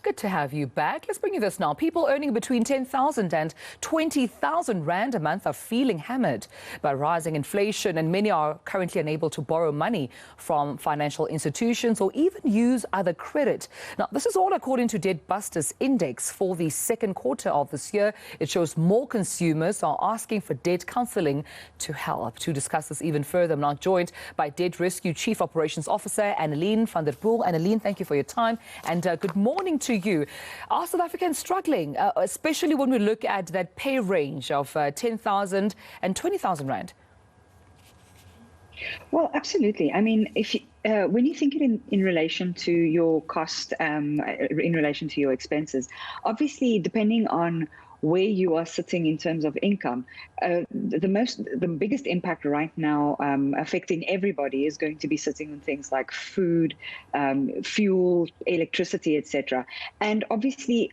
Good to have you back. Let's bring you this now. People earning between 10,000 and 20,000 Rand a month are feeling hammered by rising inflation, and many are currently unable to borrow money from financial institutions or even use other credit. Now, this is all according to Debt Busters Index for the second quarter of this year. It shows more consumers are asking for debt counselling to help. To discuss this even further, I'm now joined by Debt Rescue Chief Operations Officer Annaline van der Poel. Annaline, thank you for your time and good morning to you. Are South Africans struggling, especially when we look at that pay range of 10,000 and 20,000 Rand? Well, absolutely. I mean, if you, when you think it in relation to your cost, in relation to your expenses, obviously, depending on where you are sitting in terms of income, the biggest impact right now affecting everybody is going to be sitting on things like food, fuel, electricity, etc. And obviously,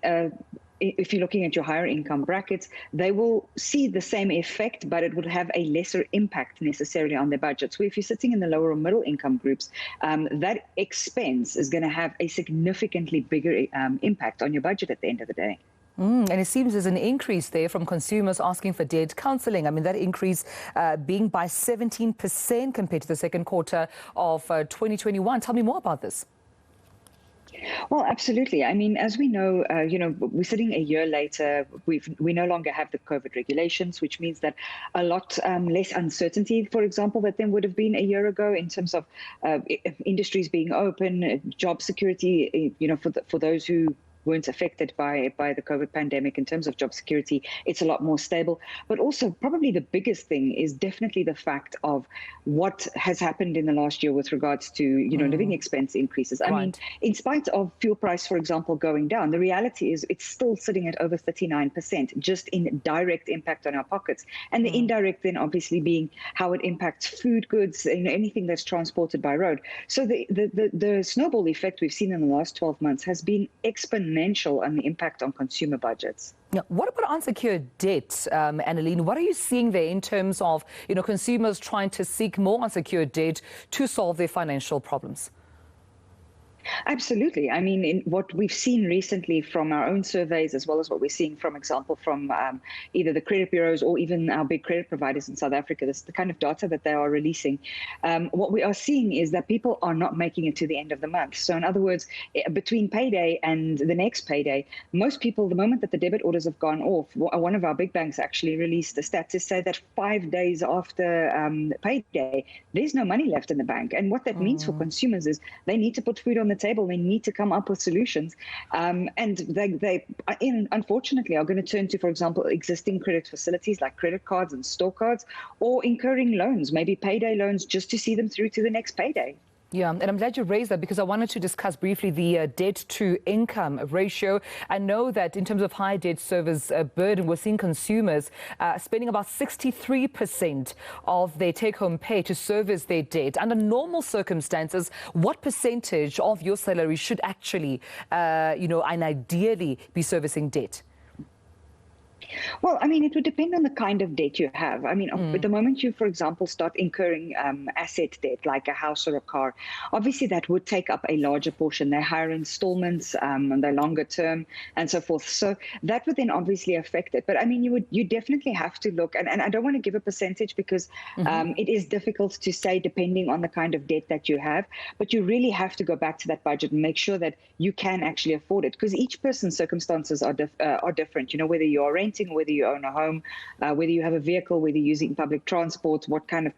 if you're looking at your higher income brackets, they will see the same effect, but it would have a lesser impact necessarily on their budgets. Where if you're sitting in the lower or middle income groups, that expense is going to have a significantly bigger impact on your budget at the end of the day. And it seems there's an increase there from consumers asking for debt counselling. I mean, that increase being by 17% compared to the second quarter of 2021. Tell me more about this. Well, absolutely. I mean, as we know, we're sitting a year later. We no longer have the COVID regulations, which means that a lot less uncertainty, for example, that there would have been a year ago in terms of industries being open, job security, for those who weren't affected by the COVID pandemic. In terms of job security, it's a lot more stable. But also probably the biggest thing is definitely the fact of what has happened in the last year with regards to, living expense increases. I mean, in spite of fuel price, for example, going down, the reality is it's still sitting at over 39% just in direct impact on our pockets. And the indirect then obviously being how it impacts food goods, anything that's transported by road. So the snowball effect we've seen in the last 12 months has been exponential on the impact on consumer budgets. Now, what about unsecured debt, Annaline? What are you seeing there in terms of, consumers trying to seek more unsecured debt to solve their financial problems? Absolutely. I mean, in what we've seen recently from our own surveys, as well as what we're seeing, from example, from either the credit bureaus or even our big credit providers in South Africa, this is the kind of data that they are releasing. What we are seeing is that people are not making it to the end of the month. So in other words, between payday and the next payday, most people, the moment that the debit orders have gone off, one of our big banks actually released a stat to say that 5 days after payday, there's no money left in the bank. And what that means for consumers is they need to put food on the table. They need to come up with solutions, and they unfortunately are going to turn to, for example, existing credit facilities like credit cards and store cards, or incurring loans, maybe payday loans, just to see them through to the next payday. Yeah, and I'm glad you raised that because I wanted to discuss briefly the debt-to-income ratio. I know that in terms of high debt service burden, we're seeing consumers spending about 63% of their take-home pay to service their debt. Under normal circumstances, what percentage of your salary should actually, and ideally be servicing debt? Well, I mean, it would depend on the kind of debt you have. I mean, at the moment you, for example, start incurring asset debt like a house or a car, obviously that would take up a larger portion. They're higher installments and they're longer term and so forth. So that would then obviously affect it. But I mean, you definitely have to look, and I don't want to give a percentage because it is difficult to say depending on the kind of debt that you have. But you really have to go back to that budget and make sure that you can actually afford it, because each person's circumstances are different. Whether you are renting, whether you own a home, whether you have a vehicle, whether you're using public transport, what kind of,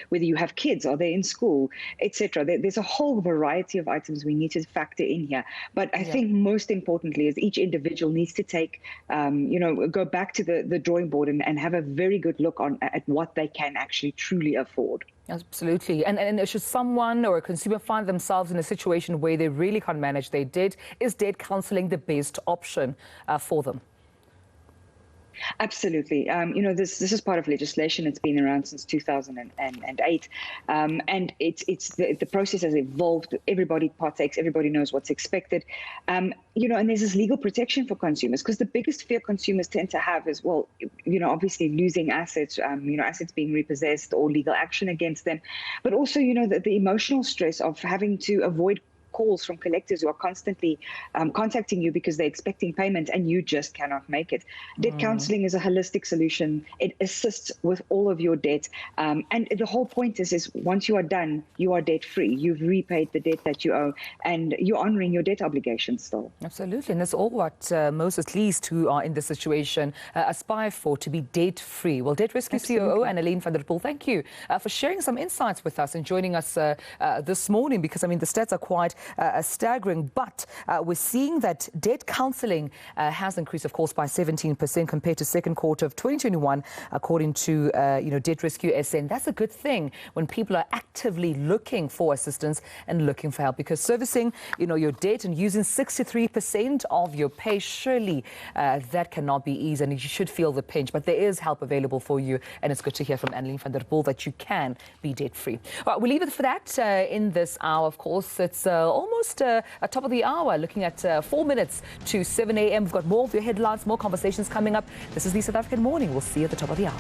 whether you have kids, are they in school, etc. There's a whole variety of items we need to factor in here. But I think most importantly is each individual needs to take, go back to the drawing board and have a very good look at what they can actually truly afford. Absolutely. And should someone or a consumer find themselves in a situation where they really can't manage their debt, is debt counselling the best option for them? Absolutely. This is part of legislation. It's been around since 2008, and the process has evolved. Everybody partakes. Everybody knows what's expected. And there's this legal protection for consumers, because the biggest fear consumers tend to have is, well, obviously losing assets, assets being repossessed or legal action against them, but also, the emotional stress of having to avoid calls from collectors who are constantly contacting you because they're expecting payment and you just cannot make it. Debt counselling is a holistic solution. It assists with all of your debt. And the whole point is once you are done, you are debt free. You've repaid the debt that you owe and you're honouring your debt obligations still. Absolutely. And that's all what most, at least, who are in this situation aspire for, to be debt free. Well, Debt Rescue COO Annaline van der Poel, thank you for sharing some insights with us and joining us this morning, because, I mean, the stats are quite staggering. But we're seeing that debt counselling has increased, of course, by 17% compared to second quarter of 2021, according to Debt Rescue SA. And that's a good thing when people are actively looking for assistance and looking for help, because servicing, your debt and using 63% of your pay, surely that cannot be easy, and you should feel the pinch. But there is help available for you, and it's good to hear from Annaline van der Poel that you can be debt-free. All right, we'll leave it for that in this hour. Of course, it's almost a top of the hour, looking at 4 minutes to 7 a.m. We've got more of your headlines, more conversations coming up. This is the South African Morning. We'll see you at the top of the hour.